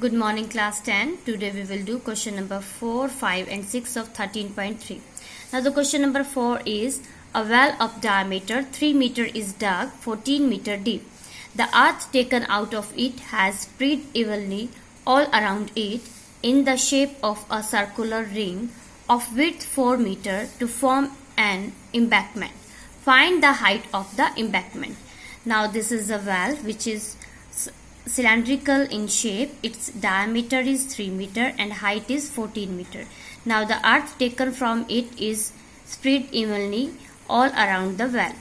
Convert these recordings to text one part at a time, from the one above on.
Good morning class 10. Today we will do question number 4, 5 and 6 of 13.3. Now the question number 4 is a well of diameter 3 meter is dug 14 meter deep. The earth taken out of it has spread evenly all around it in the shape of a circular ring of width 4 meter to form an embankment. Find the height of the embankment. Now this is a well which is cylindrical in shape. Its diameter is 3 meter and height is 14 meter. Now the earth taken from it is spread evenly all around the well.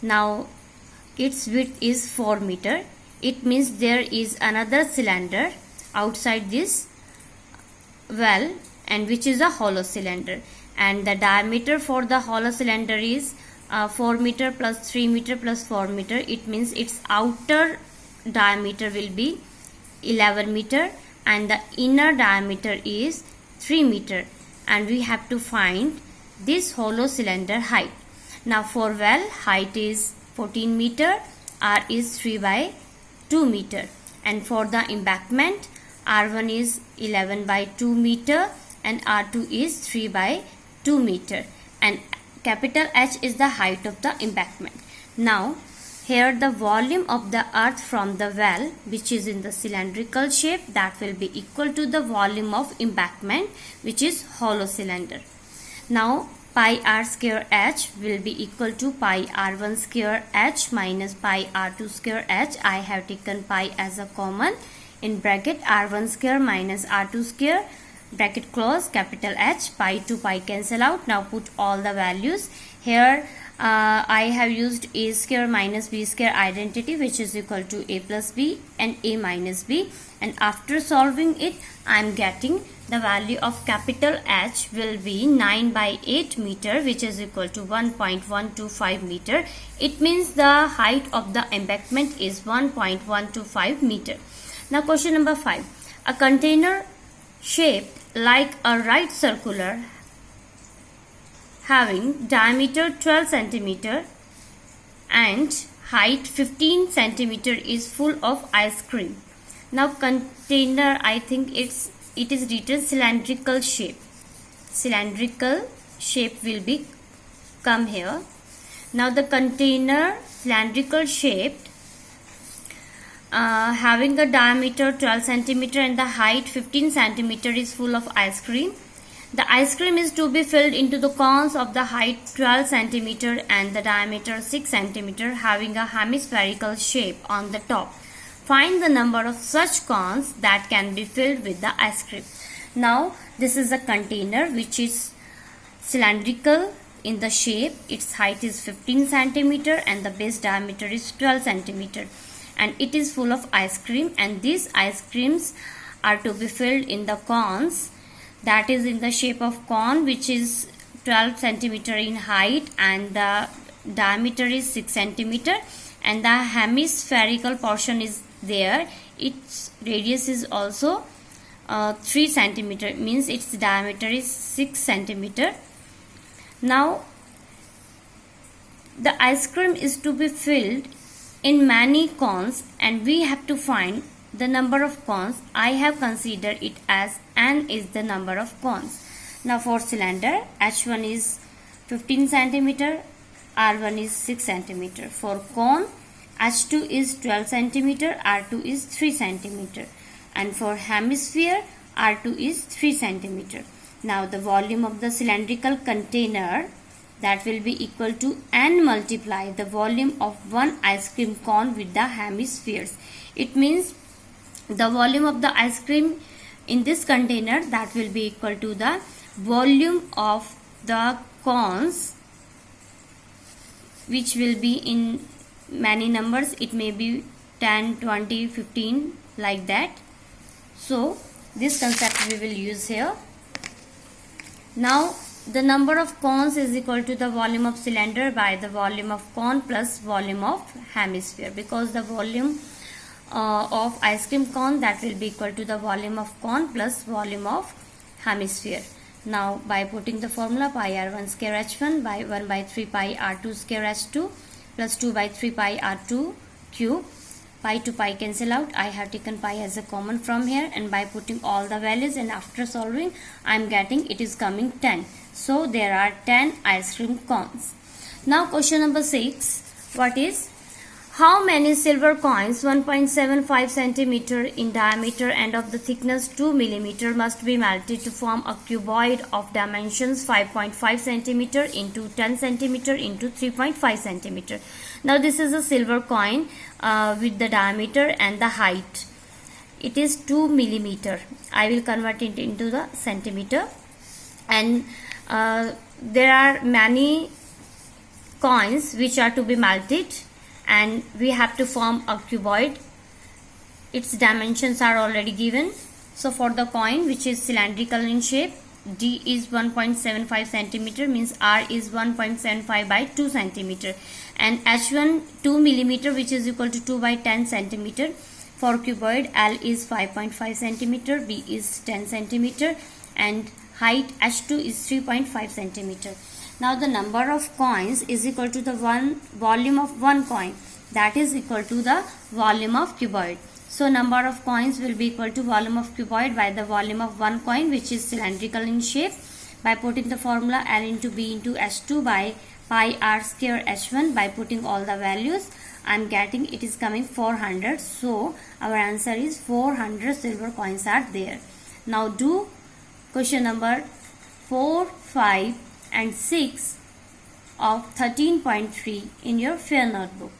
Now its width is 4 meter. It means there is another cylinder outside this well, and which is a hollow cylinder, and the diameter for the hollow cylinder is 4 meter plus 3 meter plus 4 meter. It means its outer diameter will be 11 meter and the inner diameter is 3 meter, and we have to find this hollow cylinder height. Now for well, height is 14 meter, R is 3 by 2 meter, and for the embankment, R1 is 11 by 2 meter and R2 is 3 by 2 meter, and capital H is the height of the embankment. Now here the volume of the earth from the well, which is in the cylindrical shape, that will be equal to the volume of embankment, which is hollow cylinder. Now pi r square h will be equal to pi r1 square h minus pi r2 square h. I have taken pi as a common. In bracket, r1 square minus r2 square, bracket close, capital H, pi to pi cancel out. Now put all the values. Here I have used a square minus b square identity, which is equal to a plus b and a minus b, and after solving it I am getting the value of capital H will be 9 by 8 meter, which is equal to 1.125 meter. It means the height of the embankment is 1.125 meter. Now question number 5. A container shaped like a right circular having diameter 12 centimeter and height 15 centimeter is full of ice cream. Now container, I think it is written cylindrical shape. Cylindrical shape will be come here. Now the container cylindrical shaped having a diameter 12 centimeter and the height 15 centimeter is full of ice cream. The ice cream is to be filled into the cones of the height 12 centimeter and the diameter 6 centimeter, having a hemispherical shape on the top. Find the number of such cones that can be filled with the ice cream. Now this is a container which is cylindrical in the shape. Its height is 15 centimeter and the base diameter is 12 centimeter, and it is full of ice cream, and these ice creams are to be filled in the cones that is in the shape of cone, which is 12 centimeter in height and the diameter is 6 centimeter, and the hemispherical portion is there. Its radius is also 3 centimeter, means its diameter is 6 centimeter. Now the ice cream is to be filled in many cones, and we have to find the number of cones. I have considered it as n is the number of cones. Now for cylinder, H1 is 15 centimeter, R1 is 6 centimeter. For cone, H2 is 12 centimeter, R2 is 3 centimeter, and for hemisphere, R2 is 3 centimeter. Now the volume of the cylindrical container, that will be equal to n multiply the volume of one ice cream cone with the hemispheres. It means the volume of the ice cream in this container, that will be equal to the volume of the cones, which will be in many numbers. It may be 10, 20, 15 like that. So this concept we will use here. Now the number of cones is equal to the volume of cylinder by the volume of cone plus volume of hemisphere, because the volume of ice cream cone, that will be equal to the volume of cone plus volume of hemisphere. Now by putting the formula, pi r1 square h1 by 1 by 3 pi r2 square h2 plus 2 by 3 pi r2 cube pi to pi cancel out. I have taken pi as a common from here, and by putting all the values and after solving, I am getting it is coming 10. So there are 10 ice cream cones. Now question number 6. What is, how many silver coins 1.75 centimeter in diameter and of the thickness 2 millimeter must be melted to form a cuboid of dimensions 5.5 centimeter into 10 centimeter into 3.5 centimeter. Now this is a silver coin with the diameter and the height. It is 2 millimeter. I will convert it into the centimeter. And there are many coins which are to be melted, and we have to form a cuboid. Its dimensions are already given. So for the coin which is cylindrical in shape, D is 1.75 centimeter, means R is 1.75 by 2 centimeter, and H1 2 millimeter, which is equal to 2 by 10 centimeter. For cuboid, L is 5.5 centimeter, B is 10 centimeter, and height H2 is 3.5 centimeter. Now the number of coins is equal to the volume of one coin, that is equal to the volume of cuboid. So number of coins will be equal to volume of cuboid by the volume of one coin which is cylindrical in shape. By putting the formula L into B into H2 by pi R square H1, by putting all the values, I am getting it is coming 400. So our answer is 400 silver coins are there. Now do question number 4, 5 and 6 of 13.3 in your fair notebook.